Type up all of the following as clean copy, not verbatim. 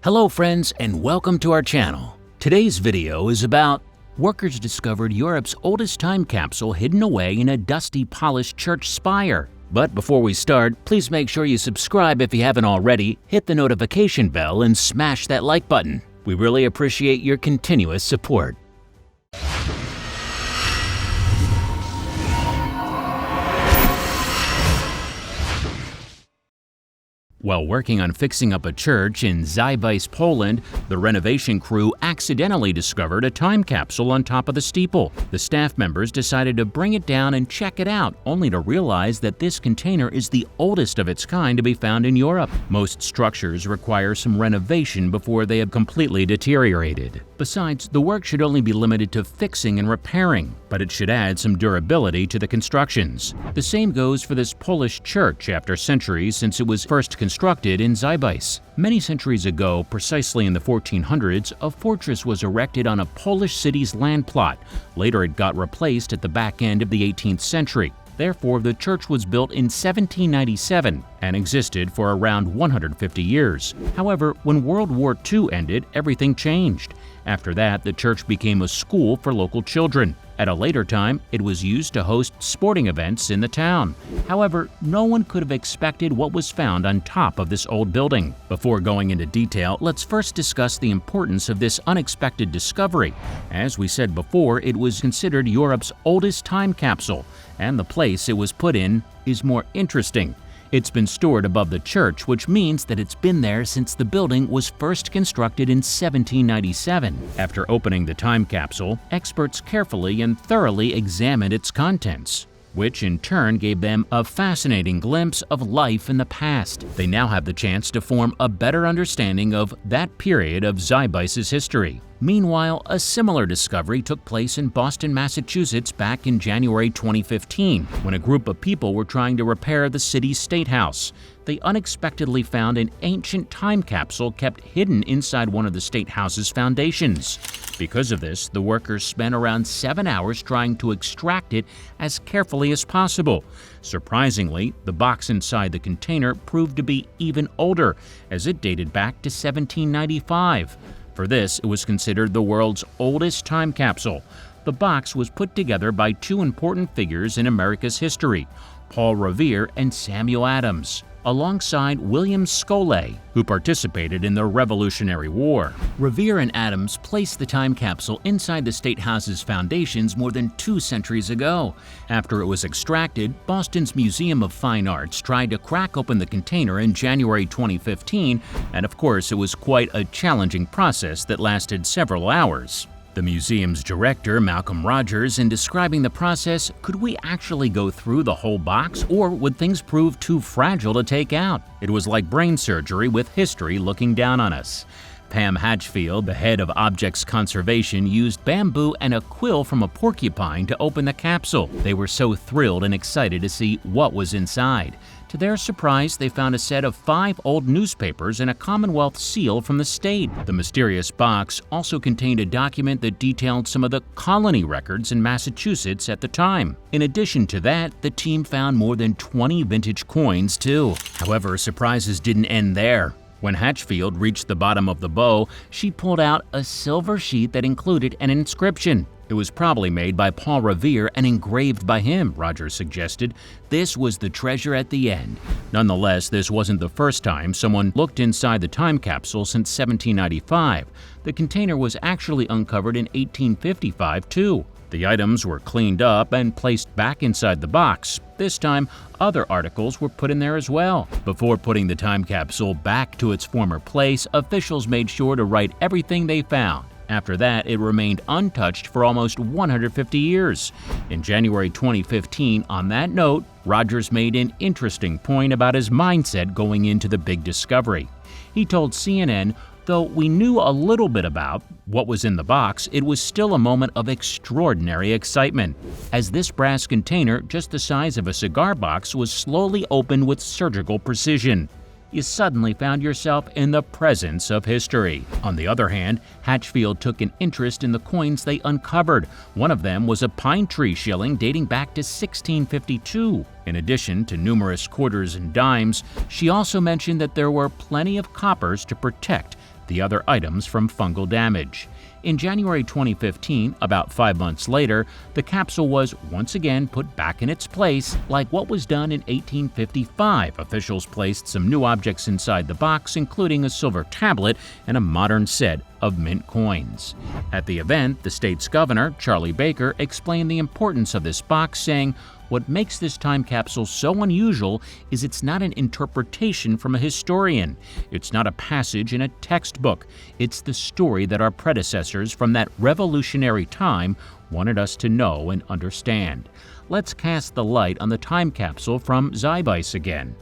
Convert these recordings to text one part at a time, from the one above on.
Hello friends and welcome to our channel. Today's video is about workers discovered Europe's oldest time capsule hidden away in a dusty polished church spire. But before we start, please make sure you subscribe if you haven't already, hit the notification bell and smash that like button. We really appreciate your continuous support. While working on fixing up a church in Spire, Poland, the renovation crew accidentally discovered a time capsule on top of the steeple. The staff members decided to bring it down and check it out, only to realize that this container is the oldest of its kind to be found in Europe. Most structures require some renovation before they have completely deteriorated. Besides, the work should only be limited to fixing and repairing, but it should add some durability to the constructions. The same goes for this Polish church after centuries since it was first constructed in Spire. Many centuries ago, precisely in the 1400s, a fortress was erected on a Polish city's land plot. Later it got replaced at the back end of the 18th century. Therefore, the church was built in 1797 and existed for around 150 years. However, when World War II ended, everything changed. After that, the church became a school for local children. At a later time, it was used to host sporting events in the town. However, no one could have expected what was found on top of this old building. Before going into detail, let's first discuss the importance of this unexpected discovery. As we said before, it was considered Europe's oldest time capsule, and the place it was put in is more interesting. It's been stored above the church, which means that it's been there since the building was first constructed in 1797. After opening the time capsule, experts carefully and thoroughly examined its contents, which in turn gave them a fascinating glimpse of life in the past. They now have the chance to form a better understanding of that period of Spire's history. Meanwhile, a similar discovery took place in Boston, Massachusetts back in January 2015, when a group of people were trying to repair the city's state house. They unexpectedly found an ancient time capsule kept hidden inside one of the state house's foundations. Because of this, the workers spent around 7 hours trying to extract it as carefully as possible. Surprisingly, the box inside the container proved to be even older, as it dated back to 1795. For this, it was considered the world's oldest time capsule. The box was put together by two important figures in America's history, Paul Revere and Samuel Adams, alongside William Scollay, who participated in the Revolutionary War. Revere and Adams placed the time capsule inside the State House's foundations more than 2 centuries ago. After it was extracted, Boston's Museum of Fine Arts tried to crack open the container in January 2015, and of course it was quite a challenging process that lasted several hours. The museum's director, Malcolm Rogers, in describing the process, could we actually go through the whole box, or would things prove too fragile to take out? It was like brain surgery with history looking down on us. Pam Hatchfield, the head of Objects Conservation, used bamboo and a quill from a porcupine to open the capsule. They were so thrilled and excited to see what was inside. To their surprise, they found a set of 5 old newspapers and a Commonwealth seal from the state. The mysterious box also contained a document that detailed some of the colony records in Massachusetts at the time. In addition to that, the team found more than 20 vintage coins too. However, surprises didn't end there. When Hatchfield reached the bottom of the bow, she pulled out a silver sheet that included an inscription. It was probably made by Paul Revere and engraved by him, Rogers suggested. This was the treasure at the end. Nonetheless, this wasn't the first time someone looked inside the time capsule since 1795. The container was actually uncovered in 1855 too. The items were cleaned up and placed back inside the box. This time, other articles were put in there as well. Before putting the time capsule back to its former place, officials made sure to write everything they found. After that, it remained untouched for almost 150 years. In January 2015, on that note, Rogers made an interesting point about his mindset going into the big discovery. He told CNN, "Though we knew a little bit about what was in the box, it was still a moment of extraordinary excitement, as this brass container, just the size of a cigar box, was slowly opened with surgical precision. You suddenly found yourself in the presence of history." On the other hand, Hatchfield took an interest in the coins they uncovered. One of them was a pine tree shilling dating back to 1652. In addition to numerous quarters and dimes, she also mentioned that there were plenty of coppers to protect the other items from fungal damage. In January 2015, about 5 months later, the capsule was once again put back in its place. Like what was done in 1855, officials placed some new objects inside the box, including a silver tablet and a modern set of mint coins. At the event, the state's governor, Charlie Baker, explained the importance of this box, saying, "What makes this time capsule so unusual is it's not an interpretation from a historian. It's not a passage in a textbook. It's the story that our predecessors from that revolutionary time wanted us to know and understand." Let's cast the light on the time capsule from Zeitgeist again.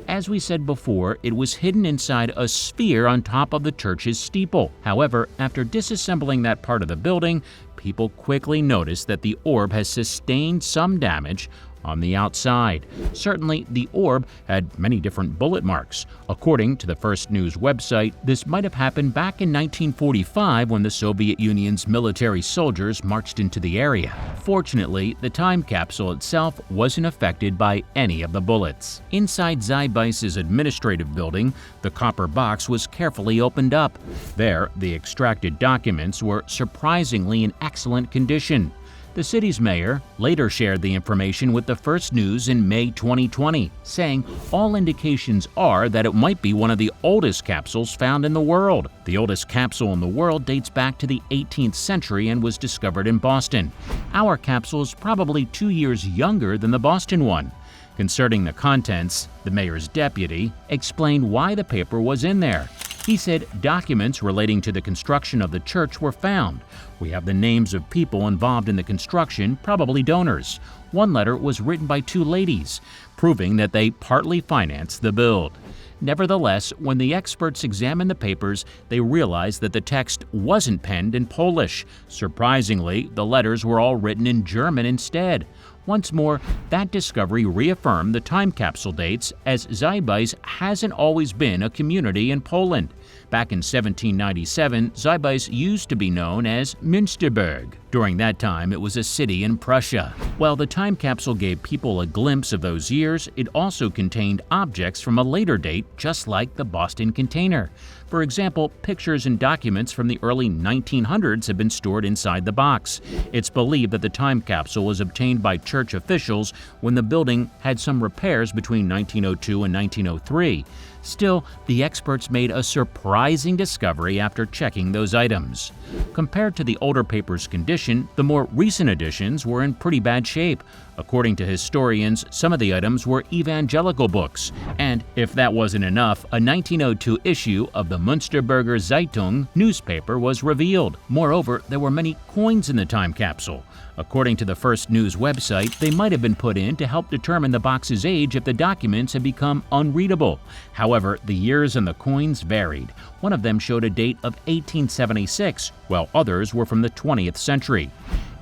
As we said before, it was hidden inside a sphere on top of the church's steeple. However, after disassembling that part of the building, people quickly noticed that the orb has sustained some damage on the outside. Certainly, the orb had many different bullet marks. According to the First News website, this might have happened back in 1945 when the Soviet Union's military soldiers marched into the area. Fortunately, the time capsule itself wasn't affected by any of the bullets. Inside Zeitgeist's administrative building, the copper box was carefully opened up. There, the extracted documents were surprisingly in excellent condition. The city's mayor later shared the information with the First News in May 2020, saying all indications are that it might be one of the oldest capsules found in the world. The oldest capsule in the world dates back to the 18th century and was discovered in Boston. Our capsule is probably 2 years younger than the Boston one. Concerning the contents, the mayor's deputy explained why the paper was in there. He said documents relating to the construction of the church were found. We have the names of people involved in the construction, probably donors. One letter was written by 2 ladies, proving that they partly financed the build. Nevertheless, when the experts examined the papers, they realized that the text wasn't penned in Polish. Surprisingly, the letters were all written in German instead. Once more, that discovery reaffirmed the time capsule dates, as Zeitgeist hasn't always been a community in Poland. Back in 1797, Zeitgeist used to be known as Münsterberg. During that time, it was a city in Prussia. While the time capsule gave people a glimpse of those years, it also contained objects from a later date, just like the Boston container. For example, pictures and documents from the early 1900s have been stored inside the box. It's believed that the time capsule was obtained by church officials when the building had some repairs between 1902 and 1903. Still, the experts made a surprising discovery after checking those items. Compared to the older paper's condition, the more recent editions were in pretty bad shape. According to historians, some of the items were evangelical books. And if that wasn't enough, a 1902 issue of the Münsterberger Zeitung newspaper was revealed. Moreover, there were many coins in the time capsule. According to the First News website, they might have been put in to help determine the box's age if the documents had become unreadable. However, the years and the coins varied. One of them showed a date of 1876, while others were from the 20th century.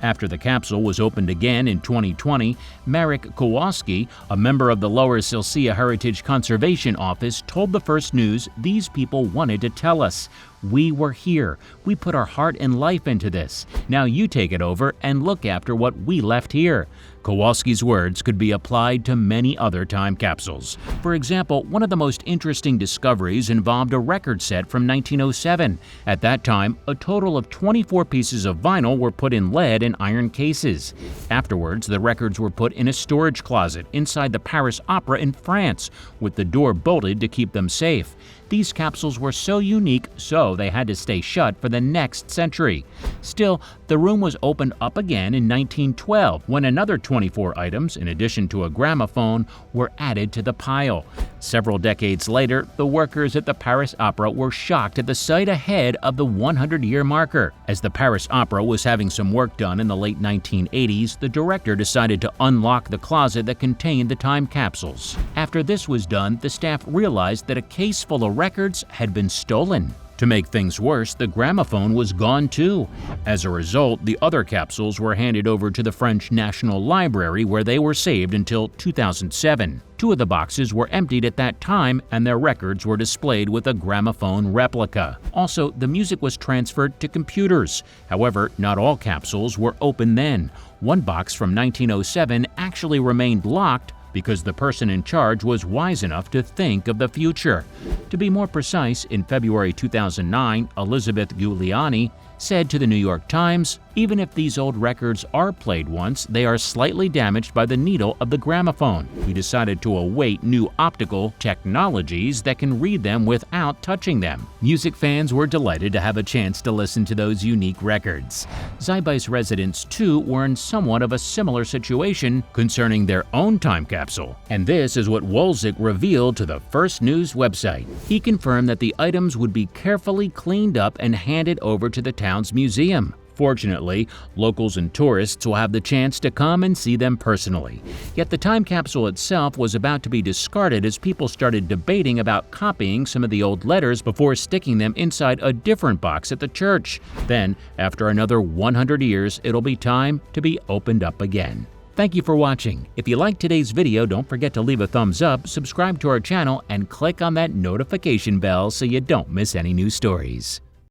After the capsule was opened again in 2020, Marek Kowalski, a member of the Lower Silesia Heritage Conservation Office, told the First News these people wanted to tell us. "We were here. We put our heart and life into this. Now you take it over and look after what we left here." Kowalski's words could be applied to many other time capsules. For example, one of the most interesting discoveries involved a record set from 1907. At that time, a total of 24 pieces of vinyl were put in lead and iron cases. Afterwards, the records were put in a storage closet inside the Paris Opera in France, with the door bolted to keep them safe. These capsules were so unique, so they had to stay shut for the next century. Still, the room was opened up again in 1912 when another 24 items, in addition to a gramophone, were added to the pile. Several decades later, the workers at the Paris Opera were shocked at the sight ahead of the 100-year marker. As the Paris Opera was having some work done in the late 1980s, the director decided to unlock the closet that contained the time capsules. After this was done, the staff realized that a case full of records had been stolen. To make things worse, the gramophone was gone too. As a result, the other capsules were handed over to the French National Library, where they were saved until 2007. 2 of the boxes were emptied at that time, and their records were displayed with a gramophone replica. Also, the music was transferred to computers. However, not all capsules were open then. One box from 1907 actually remained locked because the person in charge was wise enough to think of the future. To be more precise, in February 2009, Elizabeth Giuliani said to the New York Times, "Even if these old records are played once, they are slightly damaged by the needle of the gramophone. We decided to await new optical technologies that can read them without touching them." Music fans were delighted to have a chance to listen to those unique records. Zeitgeist residents, too, were in somewhat of a similar situation concerning their own time capsule. And this is what Wolzek revealed to the First News website. He confirmed that the items would be carefully cleaned up and handed over to the town's museum. Fortunately, locals and tourists will have the chance to come and see them personally. Yet the time capsule itself was about to be discarded as people started debating about copying some of the old letters before sticking them inside a different box at the church. Then, after another 100 years, it'll be time to be opened up again. Thank you for watching. If you liked today's video, don't forget to leave a thumbs up, subscribe to our channel, and click on that notification bell so you don't miss any new stories.